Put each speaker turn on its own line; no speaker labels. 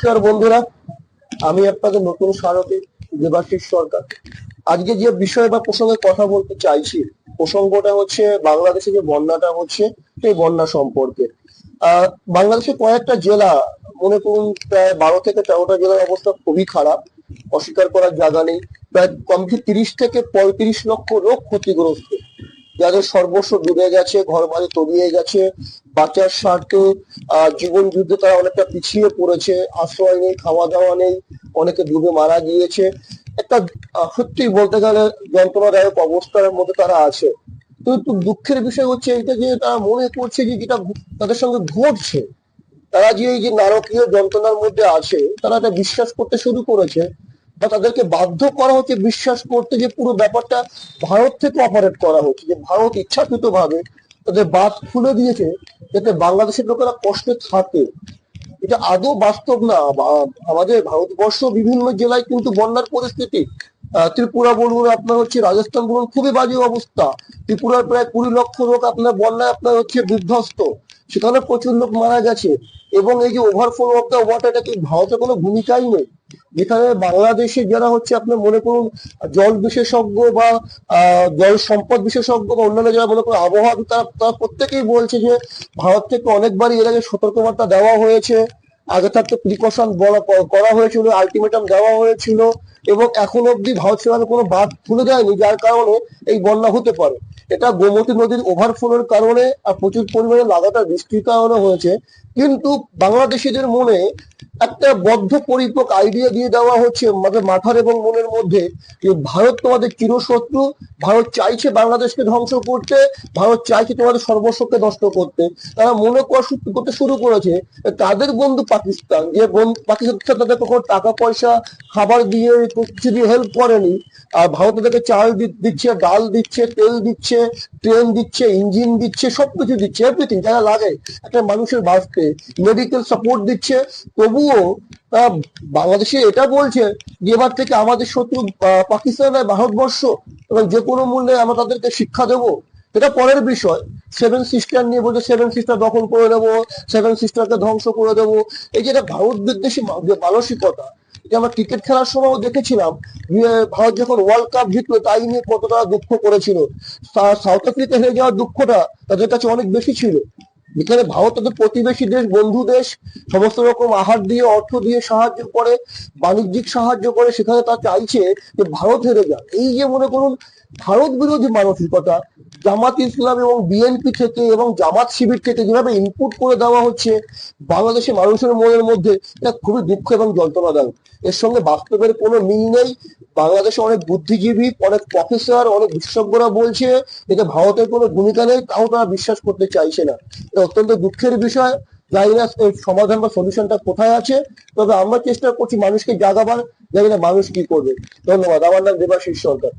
নমস্কার বন্ধুরা, আমি আপনাদের নতুন সারথী দেবাশিস সরকার। আজকে যে বিষয় বা প্রসঙ্গে কথা বলতে চাইছি, প্রসঙ্গটা হচ্ছে বাংলাদেশে যে বন্যাটা হচ্ছে সেই বন্যা সম্পর্কে। বাংলাদেশে কয়েকটা জেলা, মনে করুন প্রায় 12 থেকে 13টা জেলার অবস্থা খুবই খারাপ, অস্বীকার করার জায়গা নেই। প্রায় কমসে 30 থেকে 35 লক্ষ লোক ক্ষতিগ্রস্ত, যাদের সর্বস্ব ডুবে গেছে, ঘর বাড়ি তলিয়ে গেছে। বাঁচার স্বার্থে জীবন যুদ্ধে তারা অনেকটা পিছিয়ে পড়েছে, আশ্রয় নেই, খাওয়া দাওয়া নেই, অনেকে ডুবে মারা গিয়েছে। একটা সত্যি বলতে গেলে যন্ত্রণাদায়ক অবস্থার মধ্যে তারা আছে। কিন্তু দুঃখের বিষয় হচ্ছে এটা যে তারা মনে করছে যে যেটা তাদের সঙ্গে ঘটছে, তারা যে এই যে নারকীয় যন্ত্রণার মধ্যে আছে, তারা এটা বিশ্বাস করতে শুরু করেছে, বা তাদেরকে বাধ্য করা হচ্ছে বিশ্বাস করতে যে পুরো ব্যাপারটা ভারত থেকে অপারেট করা হচ্ছে, যে ভারত ইচ্ছাকৃত ভাবে তাদের বাঁধ খুলে দিয়েছে যাতে বাংলাদেশের লোকেরা কষ্টে থাকে। এটা আদৌ বাস্তব না। আমাদের ভারতবর্ষ বিভিন্ন জেলায় কিন্তু বন্যার পরিস্থিতি, ত্রিপুরা বলুন, আপনার হচ্ছে রাজস্থান বলুন, খুবই বাজে অবস্থা। ত্রিপুরার প্রায় 20 লক্ষ লোক আপনার বন্যায় আপনার হচ্ছে বিধ্বস্ত, সেখানে প্রচুর লোক মারা গেছে। এবং এই যে ওভারফ্লো অফ দ্য ওয়াটার, এটা কি ভারতের কোনো ভূমিকাই নেই? যেখানে বাংলাদেশে যারা হচ্ছে আপনার মনে করুন জল বিশেষজ্ঞ বা জল সম্পদ বিশেষজ্ঞ বা অন্যান্য যারা মনে করুন আবহাওয়া, তারা তারা প্রত্যেকেই বলছে যে ভারত থেকে অনেকবারই এর আগে সতর্কবার্তা দেওয়া হয়েছে, আগে থাকতে প্রিকশন করা হয়েছিল, আলটিমেটাম দেওয়া হয়েছিল, এবং এখন অব্দি ভারত সেখানে কোনো বাঁধ খুলে দেয়নি, যার কারণে এই বন্যা হতে পারে। এটা গোমতী নদীর ওভারফ্লোর কারণে আর প্রচুর পরিমাণে লাগাতার বৃষ্টির কারণে হয়েছে। কিন্তু বাংলাদেশিদের মনে একটা বদ্ধ পরিপক আইডিয়া দিয়ে দেওয়া হচ্ছে আমাদের মাথার এবং মনের মধ্যে, যে ভারত তোমাদের চিরশত্রু, ভারত চাইছে বাংলাদেশকে ধ্বংস করতে, ভারত চাইছে তোমাদের সর্বস্বকে নষ্ট করতে। তারা মনে করতে শুরু করেছে তাদের বন্ধু পাকিস্তান, যে পাকিস্তান তাদের কখনো টাকা পয়সা খাবার দিয়ে কিছু দিয়ে হেল্প করেনি, আর ভারত তাদেরকে চাল দিচ্ছে, ডাল দিচ্ছে, তেল দিচ্ছে, ট্রেন দিচ্ছে, ইঞ্জিন দিচ্ছে, সবকিছু দিচ্ছে, এভরিথিং যারা লাগে একটা মানুষের বাঁচতে, মেডিকেল সাপোর্ট দিচ্ছে। তবুও বাংলাদেশে এটা বলছে যে এবার থেকে আমাদের শত্রু পাকিস্তান আর ভারতবর্ষ, এবং যে কোনো মূল্যে আমরা তাদেরকে শিক্ষা দেবো। এটা পরের বিষয়। সেভেন সিস্টার নিয়ে বলছে সেভেন সিস্টার দখল করে দেবো, সেভেন সিস্টারকে ধ্বংস করে দেবো। এই যে এটা ভারত বিদ্বেষী মানসিকতা, যে আমরা ক্রিকেট খেলার সময়ও দেখেছিলাম যে ভারত যখন ওয়ার্ল্ড কাপ জিতলো তাই নিয়ে কতটা দুঃখ করেছিল। সাউথ আফ্রিকা হেরে যাওয়ার দুঃখটা তাদের কাছে অনেক বেশি ছিল। যেখানে ভারত তাদের প্রতিবেশী দেশ, বন্ধু দেশ, সমস্ত রকম আহার দিয়ে, অর্থ দিয়ে সাহায্য করে, বাণিজ্যিক সাহায্য করে, সেখানে তারা চাইছে যে ভারত হেরে যাক। এই যে মনে করুন ভারত বিরোধী মানসিকতা জামাত ইসলাম এবং বিএনপি থেকে এবং জামাত শিবির থেকে যেভাবে ইনপুট করে দেওয়া হচ্ছে বাংলাদেশের মানুষের মনের মধ্যে, এটা খুবই দুঃখ এবং যন্ত্রণাদায়ক। এর সঙ্গে বাস্তবের কোনো মিল নেই। বাংলাদেশে অনেক বুদ্ধিজীবী, অনেক প্রফেসর, অনেক বিশেষজ্ঞরা বলছে এতে ভারতের কোনো ভূমিকা নেই, তাও তারা বিশ্বাস করতে চাইছে না। এটা অত্যন্ত দুঃখের বিষয়। জানি না এর সমাধান বা সলিউশনটা কোথায় আছে, তবে আমরা চেষ্টা করছি মানুষকে জাগাবার, জানি না মানুষ কি করবে। ধন্যবাদ। আমার নাম দেবাশিস সরকার।